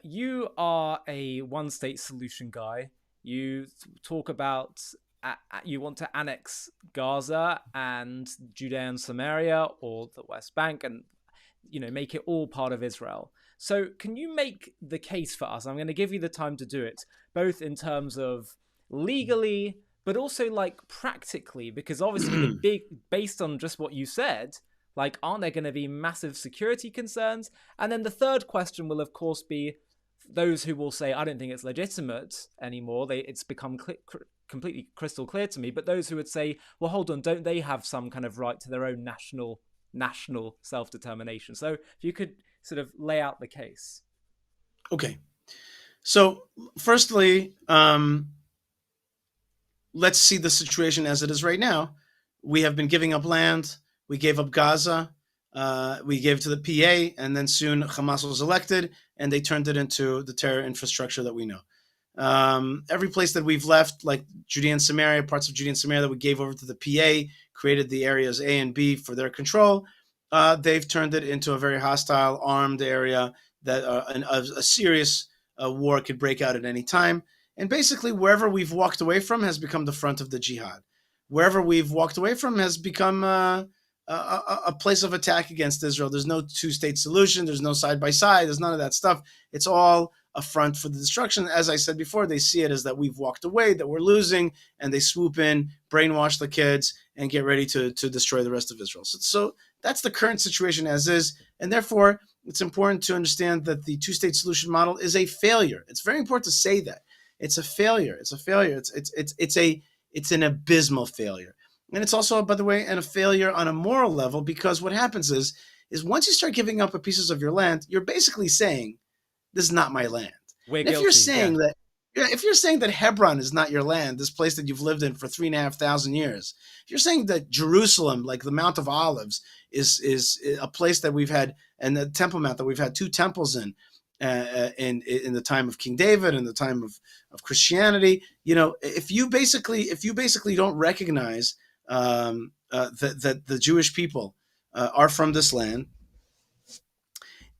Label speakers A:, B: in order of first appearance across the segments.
A: You are a one-state solution guy. You talk about you want to annex Gaza and Judea and Samaria, or the West Bank, and make it all part of Israel. So, can you make the case for us? I'm going to give you the time to do it, both in terms of legally, but also like practically, because obviously based on just what you said, like, aren't there going to be massive security concerns? And then the third question will, of course, be those who will say, I don't think it's legitimate anymore. It's become completely crystal clear to me. But those who would say, well, hold on, don't they have some kind of right to their own national self-determination? So if you could sort of lay out the case.
B: Okay. So, firstly, let's see the situation as it is right now. We have been giving up land. We gave up Gaza. We gave to the PA, and then soon Hamas was elected, and they turned it into the terror infrastructure that we know. Every place that we've left, like Judea and Samaria, parts of Judea and Samaria that we gave over to the PA, created the areas A and B for their control. They've turned it into a very hostile, armed area that a serious war could break out at any time. And basically, wherever we've walked away from has become the front of the jihad. Wherever we've walked away from has become a place of attack against Israel. There's no two-state solution. There's no side-by-side. There's none of that stuff. It's all a front for the destruction. As I said before, they see it as that we've walked away, that we're losing, and they swoop in, brainwash the kids, and get ready to destroy the rest of Israel. So that's the current situation as is, and therefore it's important to understand that the two-state solution model is a failure. It's very important to say that. It's a failure. It's a failure. It's an abysmal failure. And it's also, by the way, a failure on a moral level, because what happens is once you start giving up pieces of your land, you're basically saying, this is not my land.
A: We're
B: And
A: guilty.
B: if you're saying that Hebron is not your land, this place that you've lived in for 3,500 years, if you're saying that Jerusalem, like the Mount of Olives, is a place that we've had, and the Temple Mount that we've had two temples in the time of King David and the time of Christianity, if you basically don't recognize that the Jewish people are from this land,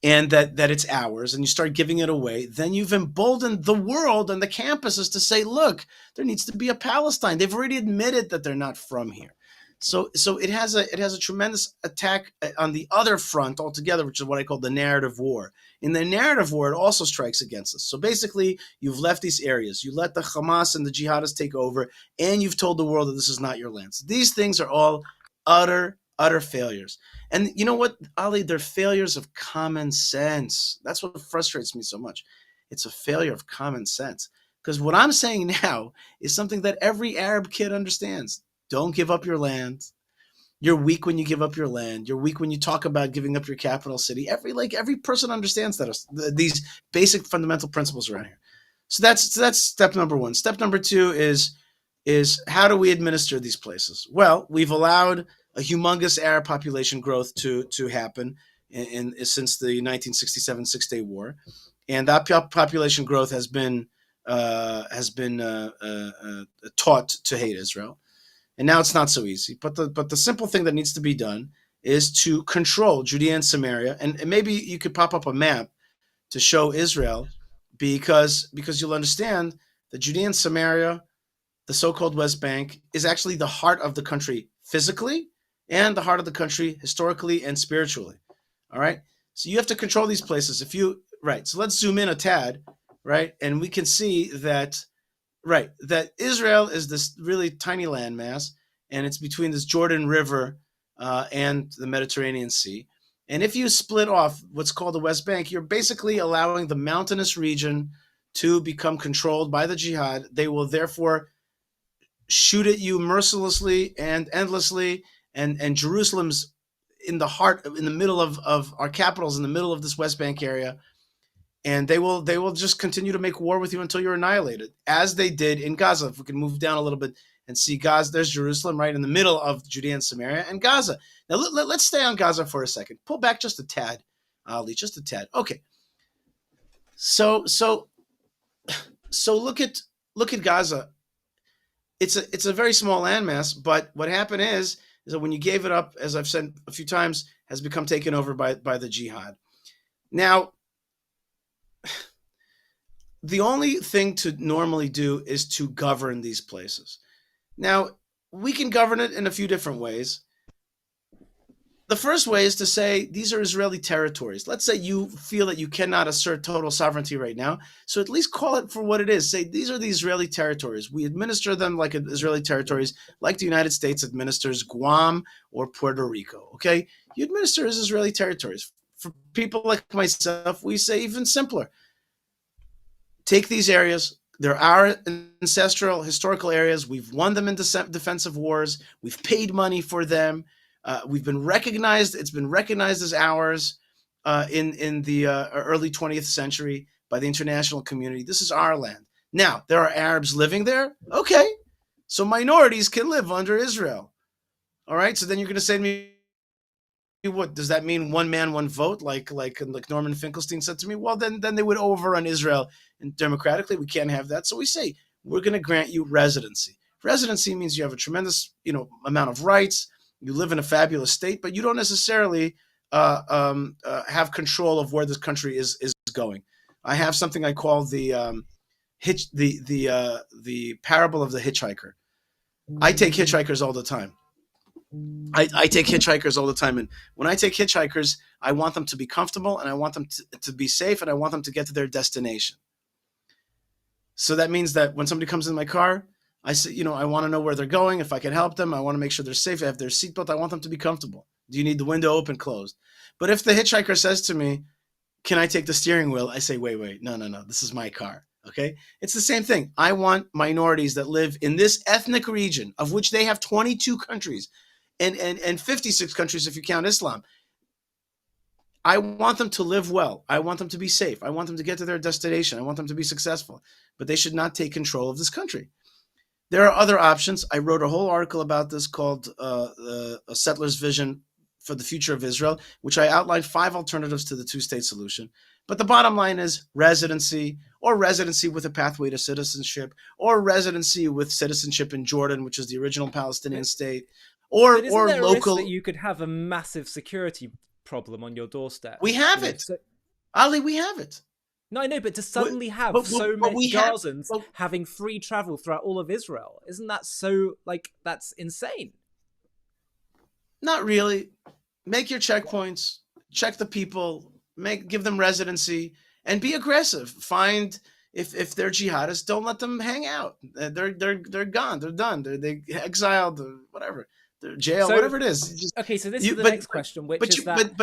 B: and that it's ours, and you start giving it away, then you've emboldened the world and the campuses to say, look, there needs to be a Palestine. They've already admitted that they're not from here. So it has a tremendous attack on the other front altogether, which is what I call the narrative war. In the narrative war, it also strikes against us. So basically, you've left these areas. You let the Hamas and the jihadists take over, and you've told the world that this is not your land. So these things are all utter failures. And you know what, Ali? They're failures of common sense. That's what frustrates me so much. It's a failure of common sense. Because what I'm saying now is something that every Arab kid understands. Don't give up your land. You're weak when you give up your land. You're weak when you talk about giving up your capital city. Every person understands that these basic fundamental principles around here. So that's step number one. Step number two is how do we administer these places? Well, we've allowed a humongous Arab population growth to happen since the 1967 Six-Day War, and that population growth has been taught to hate Israel. And now it's not so easy. But the simple thing that needs to be done is to control Judea and Samaria. And maybe you could pop up a map to show Israel, because you'll understand that Judea and Samaria, the so-called West Bank, is actually the heart of the country physically and the heart of the country historically and spiritually. All right? So you have to control these places. So let's zoom in a tad, right? And we can see that Israel is this really tiny landmass, and it's between this Jordan River and the Mediterranean Sea. And if you split off what's called the West Bank, you're basically allowing the mountainous region to become controlled by the jihad. They will therefore shoot at you mercilessly and endlessly, and Jerusalem's in the middle of our capitals, in the middle of this West Bank area. And they will just continue to make war with you until you're annihilated, as they did in Gaza. If we can move down a little bit and see Gaza, there's Jerusalem right in the middle of Judea and Samaria and Gaza. Now let's stay on Gaza for a second. Pull back just a tad, Ali, just a tad. Okay. So look at Gaza. It's a very small landmass, but what happened is that when you gave it up, as I've said a few times, has become taken over by the jihad. Now, the only thing to normally do is to govern these places. Now, we can govern it in a few different ways. The first way is to say these are Israeli territories. Let's say you feel that you cannot assert total sovereignty right now, so at least call it for what it is. Say these are the Israeli territories. We administer them like Israeli territories, like the United States administers Guam or Puerto Rico. Okay, you administer as Israeli territories. For people like myself, we say even simpler: take these areas. They're our ancestral, historical areas. We've won them in defensive wars. We've paid money for them. We've been recognized. It's been recognized as ours in the early 20th century by the international community. This is our land. Now, there are Arabs living there. Okay. So minorities can live under Israel. All right. So then you're going to say to me, what does that mean? One man, one vote, like Norman Finkelstein said to me. Well, then they would overrun Israel, and democratically we can't have that. So we say we're going to grant you residency. Residency means you have a tremendous amount of rights. You live in a fabulous state, but you don't necessarily have control of where this country is going. I have something I call the the parable of the hitchhiker. I take hitchhikers all the time. I take hitchhikers all the time. And when I take hitchhikers, I want them to be comfortable, and I want them to be safe, and I want them to get to their destination. So that means that when somebody comes in my car, I say, I want to know where they're going. If I can help them, I want to make sure they're safe. If they have their seatbelt, I want them to be comfortable. Do you need the window open, closed? But if the hitchhiker says to me, can I take the steering wheel? I say, wait, no. This is my car. Okay. It's the same thing. I want minorities that live in this ethnic region, of which they have 22 countries and 56 countries if you count Islam. I want them to live well. I want them to be safe. I want them to get to their destination. I want them to be successful, but they should not take control of this country. There are other options. I wrote a whole article about this called A Settler's Vision for the Future of Israel, which I outlined 5 alternatives to the two-state solution. But the bottom line is residency, or residency with a pathway to citizenship, or residency with citizenship in Jordan, which is the original Palestinian state,
A: But isn't
B: or
A: there a risk that
B: local.
A: you could have a massive security problem on your doorstep?
B: We have it. Ali, we have it.
A: No, I know, but to suddenly have so
B: but
A: many Gazans
B: but,
A: having free travel throughout all of Israel, isn't that so, that's insane?
B: Not really. Make your checkpoints, check the people, give them residency, and be aggressive. Find if they're jihadists, don't let them hang out. They're gone. They're done. They exiled. Whatever. They're jail.
A: So,
B: whatever it is.
A: Okay, so this is the next question, which is that.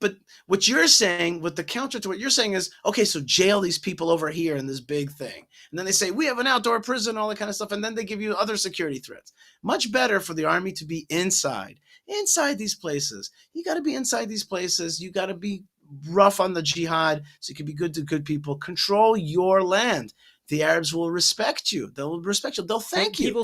B: But what you're saying, what the counter to what you're saying is, okay, so jail these people over here in this big thing. And then they say, we have an outdoor prison, all that kind of stuff. And then they give you other security threats. Much better for the army to be inside these places. You got to be inside these places. You got to be rough on the jihad so you can be good to good people. Control your land. The Arabs will respect you. They'll respect you. They'll thank you.
A: People